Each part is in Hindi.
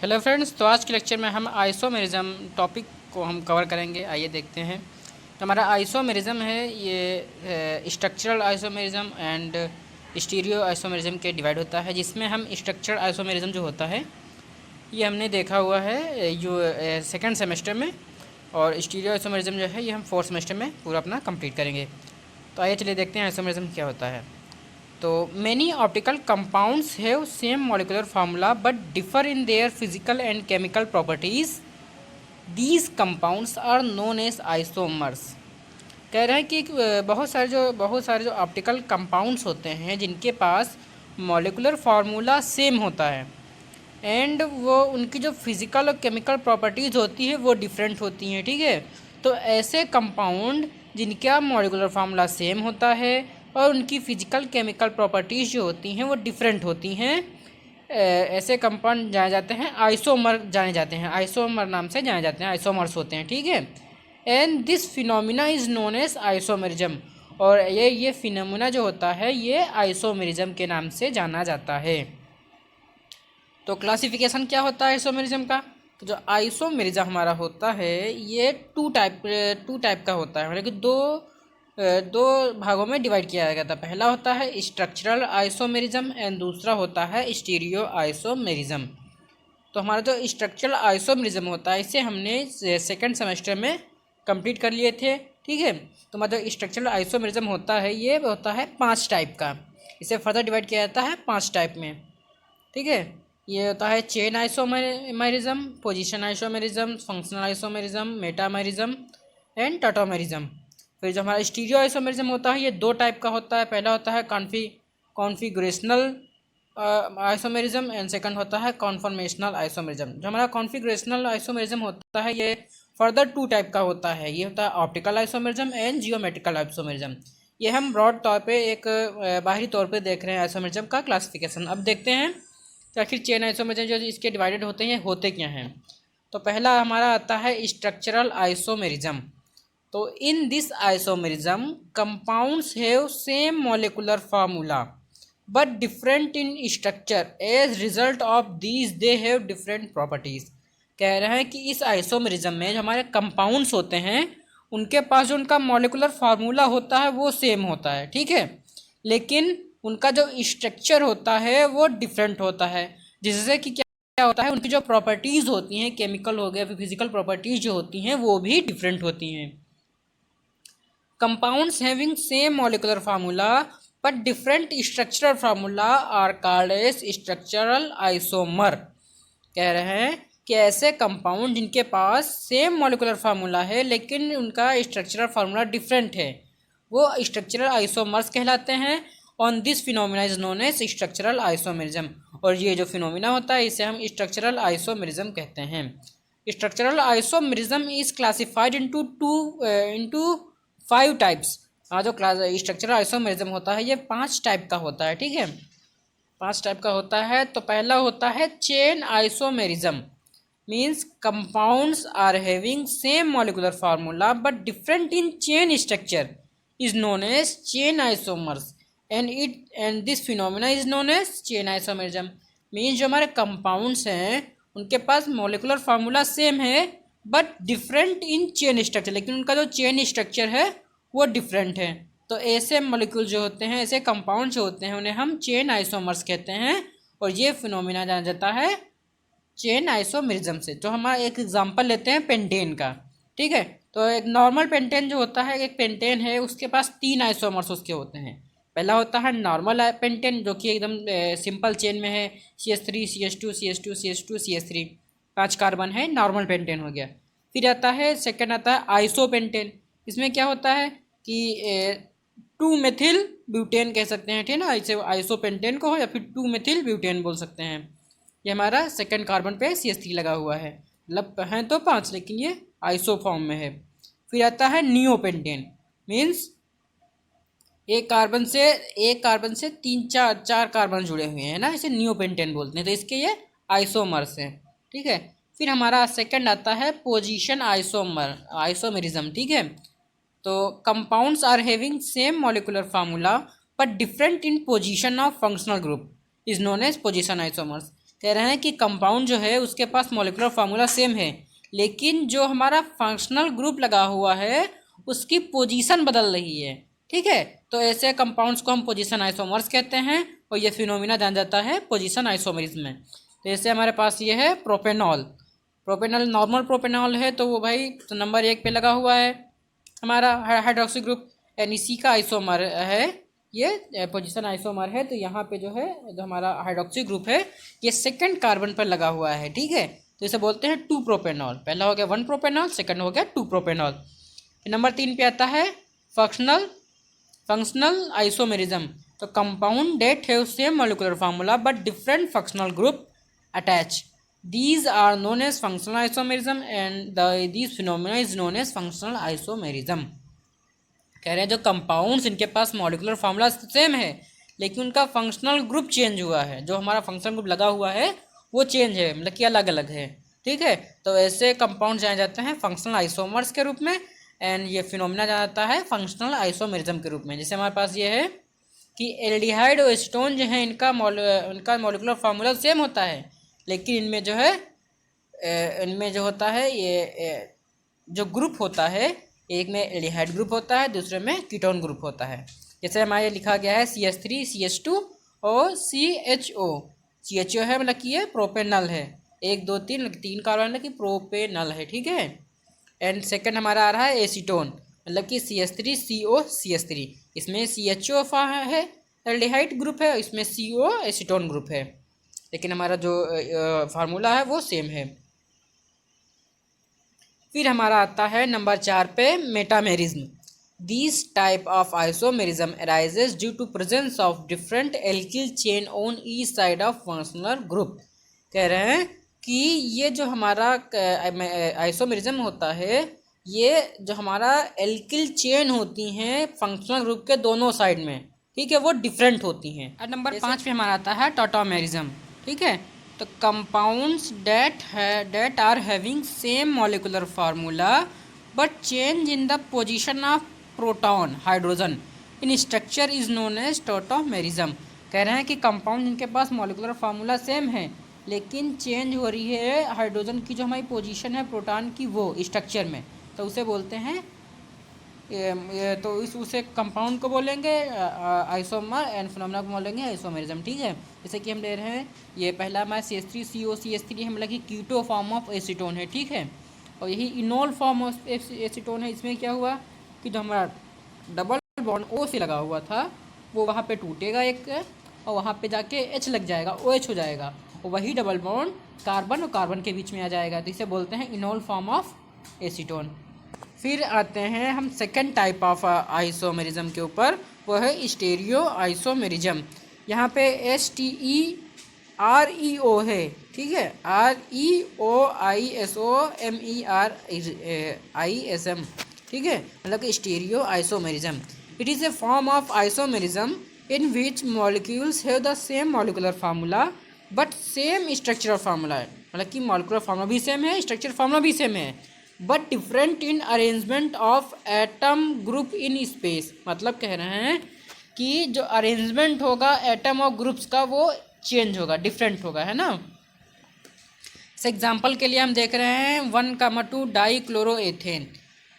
हेलो फ्रेंड्स, तो आज के लेक्चर में हम आइसोमेरिज्म टॉपिक को हम कवर करेंगे। आइए देखते हैं। तो हमारा आइसोमेरिज्म है ये structural isomerism and stereo isomerism के डिवाइड होता है, जिसमें हम स्ट्रक्चरल आइसोमेरिज्म जो होता है ये हमने देखा हुआ है जो सेकंड सेमेस्टर में, और स्टीरियो आइसोमेरिज्म जो है ये हम फोर्थ सेमेस्टर में पूरा अपना कंप्लीट करेंगे। तो आइए चलिए देखते हैं आइसोमेरिज्म क्या होता है। तो many optical compounds have same molecular formula but differ in their physical and chemical properties. These compounds are known as isomers. कह रहे हैं कि बहुत सारे जो ऑप्टिकल कंपाउंड्स होते हैं जिनके पास मॉलिकुलर फार्मूला सेम होता है एंड वो उनकी जो फिज़िकल और केमिकल प्रॉपर्टीज़ होती है वो डिफरेंट होती हैं। ठीक है, तो ऐसे कंपाउंड जिनका मॉलिकुलर फार्मूला सेम होता है और उनकी फ़िज़िकल केमिकल प्रॉपर्टीज़ जो होती हैं वो डिफरेंट होती हैं, ऐसे कंपाउंड जाने जाते हैं आइसोमर, जाने जाते हैं आइसोमर नाम से जाने जाते हैं, आइसोमर्स होते हैं। ठीक है, and this phenomena is known as isomerism. और ये फिनोमिना जो होता है ये आइसोमेरिज्म के नाम से जाना जाता है। तो क्लासिफिकेशन क्या होता है आइसोमेरिज्म का? तो जो आइसोमेरिज्म हमारा होता है ये टू टाइप का होता है, मतलब कि दो भागों में डिवाइड किया गया था। पहला होता है स्ट्रक्चरल आइसोमेरिज्म एंड दूसरा होता है स्टीरियो आइसोमेरिज्म। तो हमारा जो स्ट्रक्चरल आइसोमेरिज्म होता है इसे हमने सेकंड सेमेस्टर में कंप्लीट कर लिए थे। ठीक है, तो मतलब स्ट्रक्चरल आइसोमेरिज्म होता है ये होता है 5 टाइप का। इसे फर्दर डिवाइड किया जाता है 5 टाइप में। ठीक है, ये होता है chain isomerism, position isomerism, functional isomerism, metamerism and tautomerism. फिर जो हमारा स्टीरियो आइसोमेरिज्म होता है ये 2 टाइप का होता है। पहला होता है कॉन्फिगरेशनल आइसोमेरिज्म एंड सेकंड होता है कॉन्फॉर्मेशनल आइसोमेरिज्म। जो हमारा कॉन्फिगरेशनल आइसोमेरिज्म होता है ये फर्दर 2 टाइप का होता है। ये होता है optical isomerism and geometrical isomerism. ये हम ब्रॉड तौर पे एक बाहरी तौर पे देख रहे हैं आइसोमेरिज्म का क्लासिफिकेशन। अब देखते हैं तो आखिर चेन आइसोमेरिज्म जो इसके डिवाइडेड होते हैं होते क्या हैं। तो पहला हमारा आता है स्ट्रक्चरल आइसोमेरिज्म। तो in this isomerism compounds have same molecular formula but different in structure. As result of these they have different properties. कह रहे हैं कि इस आइसोमेरिज्म में जो हमारे कंपाउंड्स होते हैं उनके पास जो उनका मॉलिकुलर फार्मूला होता है वो सेम होता है। ठीक है, लेकिन उनका जो स्ट्रक्चर होता है वो डिफरेंट होता है, जिससे कि क्या होता है उनकी जो प्रॉपर्टीज़ होती हैं, केमिकल हो गया, फिजिकल प्रॉपर्टीज़ जो होती हैं वो भी डिफरेंट होती हैं। Compounds having same molecular formula but different structural formula are called as structural isomer. कह रहे हैं कि ऐसे कंपाउंड जिनके पास सेम मॉलिकुलर फार्मूला है लेकिन उनका स्ट्रक्चरल फार्मूला डिफरेंट है वो स्ट्रक्चरल आइसोमर्स कहलाते हैं। On this phenomena is known as structural isomerism. और ये जो फिनोमिना होता है इसे हम स्ट्रक्चरल आइसोमेरिज्म कहते हैं। Structural isomerism is classified into 5 types. जो क्लास स्ट्रक्चरल आइसोमेरिज्म होता है ये 5 टाइप का होता है। ठीक है, 5 टाइप का होता है। तो पहला होता है chain isomerism, means compounds are having same molecular formula but different in chain structure is known as chain isomers and this phenomena is known as chain isomerism. Means जो हमारे कंपाउंड्स हैं उनके पास मॉलिकुलर फार्मूला सेम है but different in chain structure, लेकिन उनका जो चेन स्ट्रक्चर है वो डिफरेंट है। तो ऐसे मॉलिक्यूल जो होते हैं, ऐसे कंपाउंड जो होते हैं उन्हें हम चेन आइसोमर्स कहते हैं। और ये फिनोमिना जाना जाता है चेन आइसोमेरिज्म से। तो हम एक एग्जांपल लेते हैं पेंटेन का। ठीक है, तो एक नॉर्मल पेंटेन जो होता है, एक पेंटेन है उसके पास 3 आइसोमर्स उसके होते हैं। पहला होता है नॉर्मल पेंटेन जो कि एकदम सिंपल चेन में है, CH3 CH2 CH2 CH2 CH3, 5 carbon है, नॉर्मल पेंटेन हो गया। फिर आता है सेकेंड आता है आइसोपेंटेन। इसमें क्या होता है कि 2 मेथिल ब्यूटेन कह सकते हैं। ठीक है ना, इसे आइसोपेंटेन को हो या फिर 2 मेथिल ब्यूटेन बोल सकते हैं। ये हमारा सेकंड कार्बन पे CH3 लगा हुआ है, मतलब हैं तो 5 लेकिन ये आइसो फॉर्म में है। फिर आता है नियोपेंटेन, मीन्स एक कार्बन से 3-4 कार्बन जुड़े हुए हैं ना, इसे नियोपेंटेन बोलते हैं। तो इसके ये आइसोमर्स हैं। ठीक है, फिर हमारा सेकंड आता है पोजीशन आइसोमेरिज्म। ठीक है, तो compounds are having same molecular formula but different in position of functional group is known as position isomers. कह रहे हैं कि कंपाउंड जो है उसके पास मॉलिक्यूलर फार्मूला सेम है, लेकिन जो हमारा फंक्शनल ग्रुप लगा हुआ है उसकी पोजीशन बदल रही है। ठीक है, तो ऐसे कंपाउंड्स को हम पोजीशन आइसोमर्स कहते हैं और ये फिनोमिना जान जाता है पोजीशन आइसोमरिज्म में। तो ऐसे हमारे पास ये है प्रोपेनॉल। प्रोपेनॉल नॉर्मल प्रोपेनॉल है तो वो भाई तो नंबर 1 पे लगा हुआ है हमारा हाइड्रोक्सी ग्रुप, एन इसी का आइसोमर है, ये पोजीशन आइसोमर है। तो यहाँ पे जो है जो हमारा हाइड्रोक्सी ग्रुप है ये सेकंड कार्बन पर लगा हुआ है। ठीक है, तो इसे बोलते हैं 2 प्रोपेनॉल। पहला हो गया 1 प्रोपेनॉल, सेकंड हो गया 2 प्रोपेनॉल। फिर नंबर 3 पे आता है फंक्शनल आइसोमेरिज्म। तो compound that have same molecular formula but different functional group attach, these are known as functional isomerism and these phenomena is known as functional isomerism। कह रहे हैं जो कंपाउंड्स इनके पास मॉलिक्यूलर फार्मूला सेम है लेकिन उनका फंक्शनल ग्रुप चेंज हुआ है, जो हमारा फंक्शनल ग्रुप लगा हुआ है वो चेंज है, मतलब कि अलग अलग है। ठीक है, तो ऐसे कंपाउंड जाने जाते हैं फंक्शनल आइसोमर्स के रूप में एंड ये फिनोमिना जाना जाता है फंक्शनल आइसोमेरिज्म के रूप में। जैसे हमारे पास ये है कि एल्डिहाइड और एसीटोन जो है इनका मॉलिक्यूलर फार्मूला सेम होता है, लेकिन इनमें जो है इनमें जो होता है ये जो ग्रुप होता है, एक में एल्डिहाइड ग्रुप होता है दूसरे में कीटोन ग्रुप होता है। जैसे हमारे लिखा गया है CH3 CH2 और CHO। CHO है मतलब कि ये प्रोपेनल है, 1 2 3 3 कार्बन मतलब कि प्रोपेनल है। ठीक है, एंड सेकंड हमारा आ रहा है एसीटोन, मतलब कि CH3 CO CH3, इसमें CHO है एल्डिहाइड ग्रुप है, इसमें CO एसीटोन ग्रुप है, लेकिन हमारा जो फार्मूला है वो सेम है। फिर हमारा आता है नंबर 4 पे metamerism. This type of isomerism arises due to presence of different alkyl chain on each side of functional group. कह रहे हैं कि ये जो हमारा आइसोमेरिज्म होता है ये जो हमारा एल्किल चेन होती हैं फंक्शनल ग्रुप के दोनों साइड में, ठीक है, वो डिफरेंट होती हैं। और नंबर 5 पे हमारा आता है टॉटोमेरिज्म। ठीक है, तो compounds that are having same molecular formula but change in the position of proton hydrogen in structure is known as tautomerism. कह रहे हैं कि कंपाउंड जिनके पास मॉलिक्यूलर फार्मूला सेम है लेकिन चेंज हो रही है हाइड्रोजन की जो हमारी पोजीशन है प्रोटॉन की वो स्ट्रक्चर में, तो उसे बोलते हैं तो उसे कंपाउंड को बोलेंगे आइसोमर एंड फिनोमिना को बोलेंगे आइसोमेरिज्म। ठीक है, जैसे कि हम ले रहे हैं ये पहला हमारा CH3 CO CH3 है, मतलब कि कीटो फॉर्म ऑफ एसीटोन है। ठीक है, और यही इनोल फॉर्म ऑफ एसीटोन है। इसमें क्या हुआ कि जो हमारा डबल बॉन्ड O से लगा हुआ था वो वहाँ पे टूटेगा एक और वहाँ पे जाके H लग जाएगा, OH हो जाएगा, और वही डबल बॉन्ड कार्बन और कार्बन के बीच में आ जाएगा, तो इसे बोलते हैं इनोल फॉर्म ऑफ एसीटोन। फिर आते हैं हम सेकंड टाइप ऑफ आइसोमेरिज्म के ऊपर, वो है स्टीरियो आइसोमेरिज्म। यहाँ पे STEREO है। ठीक है, REOISOMERISM। ठीक है, मतलब कि stereo isomerism. It is a form of isomerism in which molecules have the same molecular formula but same structural formula है, मतलब कि मॉलिक्यूलर फार्मूला भी सेम है स्ट्रक्चर फार्मूला भी सेम है but different in arrangement of atom group in space. मतलब कह रहे हैं कि जो अरेंजमेंट होगा एटम और ग्रुप्स का वो चेंज होगा, डिफरेंट होगा, है ना। इस एग्जांपल के लिए हम देख रहे हैं 1,2 डाइक्लोरोएथेन।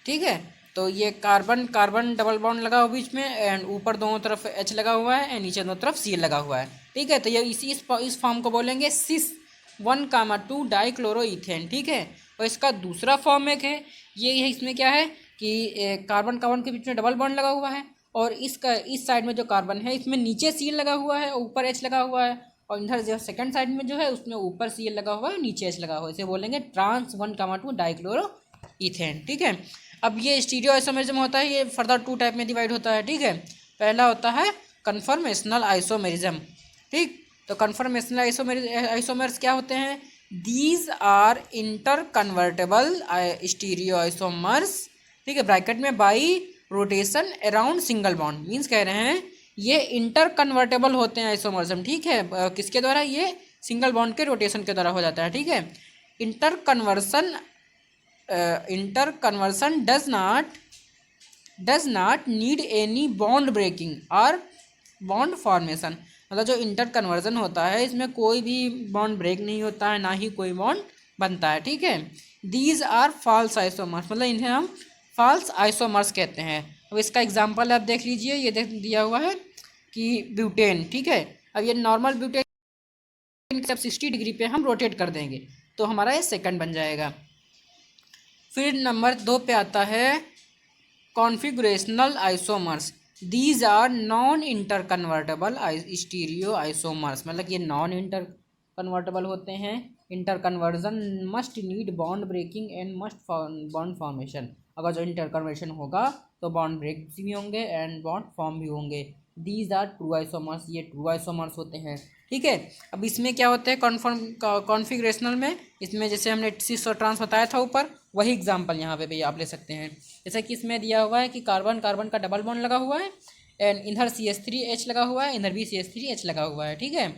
ठीक है, तो ये कार्बन कार्बन डबल बॉन्ड लगा हुआ बीच में एंड ऊपर दोनों तरफ H लगा हुआ है एंड नीचे दोनों तरफ Cl लगा हुआ है। ठीक है, तो ये इस फॉर्म को बोलेंगे सिस 1,2 डाइक्लोरोइथेन। ठीक है, और इसका दूसरा फॉर्म एक है, ये है, इसमें क्या है कि कार्बन कार्बन के बीच में डबल बॉन्ड लगा हुआ है और इसका इस साइड में जो कार्बन है इसमें नीचे Cl लगा हुआ है और ऊपर H लगा हुआ है, और इधर जो सेकंड साइड में जो है उसमें ऊपर Cl लगा हुआ है नीचे H लगा हुआ है, इसे बोलेंगे ट्रांस 1,2 डाइक्लोरोइथेन। ठीक है, अब ये स्टीरियो आइसोमेरिज्म होता है, ये फर्दर 2 टाइप में डिवाइड होता है। ठीक है, पहला होता है कन्फर्मेशनल आइसोमेरिज्म। ठीक, तो कन्फर्मेशनल आइसोमर्स क्या होते हैं? These are inter convertible stereo isomers. ठीक है, ब्रैकेट में by rotation around single bond, means कह रहे हैं ये इंटर कन्वर्टेबल होते हैं आइसोमर्स। ठीक है, किसके द्वारा? ये सिंगल बॉन्ड के रोटेशन के द्वारा हो जाता है। ठीक है, inter conversion does not need any bond breaking और बॉन्ड फॉर्मेशन। मतलब जो इंटर कन्वर्जन होता है इसमें कोई भी बॉन्ड ब्रेक नहीं होता है, ना ही कोई बॉन्ड बनता है, ठीक है। दीज आर फॉल्स आइसोमर्स, मतलब इन्हें हम फॉल्स आइसोमर्स कहते हैं। अब इसका एग्जांपल आप देख लीजिए, ये देख दिया हुआ है कि ब्यूटेन, ठीक है। अब ये नॉर्मल ब्यूटेन जब 60 डिग्री पे हम रोटेट कर देंगे तो हमारा ये सेकंड बन जाएगा। फिर नंबर 2 पे आता है configurational isomers. These are non inter convertible stereo isomers, मतलब ये नॉन इंटर कन्वर्टेबल होते हैं। Inter conversion must need bond breaking and must bond formation. अगर जो इंटर कन्वर्शन होगा तो बॉन्ड ब्रेक भी होंगे एंड बॉन्ड फॉर्म भी होंगे। दीज आर ट्रू आइसोमर्स, ये ट्रू आइसोमर्स होते हैं, ठीक है। अब इसमें क्या होता है कॉन्फिगरेशनल में, इसमें जैसे हमने सिस और ट्रांस बताया था ऊपर, वही एग्जांपल यहाँ पे भी आप ले सकते हैं। जैसे कि इसमें दिया हुआ है कि कार्बन कार्बन का डबल बॉन्ड लगा हुआ है एंड इधर CH3H लगा हुआ है, इधर भी CH3H लगा हुआ है, ठीक है।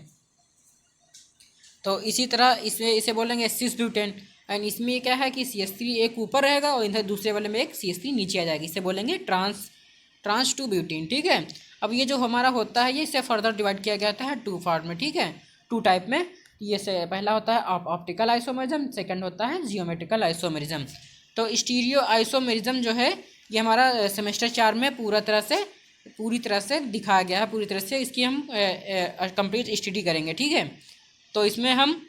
तो इसी तरह इसमें इसे बोलेंगे सिस ब्यूटेन, एंड इसमें क्या है कि CH3 एक ऊपर रहेगा और इधर दूसरे वाले में एक CH3 नीचे आ जाएगी, इसे बोलेंगे ट्रांस टू ब्यूटेन, ठीक है। अब ये जो हमारा होता है ये इसे फर्दर डिवाइड किया गया है 2 पार्ट में, ठीक है, 2 टाइप में। ये से पहला होता है ऑप्टिकल आइसोमेरिज्म, सेकंड होता है जियोमेट्रिकल आइसोमेरिज्म। तो स्टीरियो आइसोमेरिज्म जो है ये हमारा सेमेस्टर 4 में पूरी तरह से दिखाया गया है, पूरी तरह से इसकी हम कंप्लीट स्टडी करेंगे, ठीक है। तो इसमें हम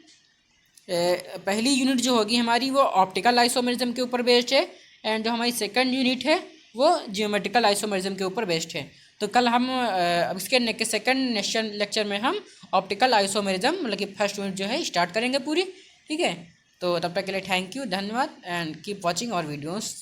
पहली यूनिट जो होगी हमारी वो ऑप्टिकल आइसोमेरिज्म के ऊपर बेस्ड है, एंड जो हमारी सेकंड यूनिट है वो जियोमेट्रिकल आइसोमेरिज्म के ऊपर बेस्ड है। तो कल हम अब इसके सेकंड नेक्स्ट लेक्चर में हम ऑप्टिकल आइसोमेरिज्म मतलब कि फर्स्ट यूनिट जो है स्टार्ट करेंगे पूरी, ठीक है। तो तब तक के लिए थैंक यू, धन्यवाद, and keep watching our videos.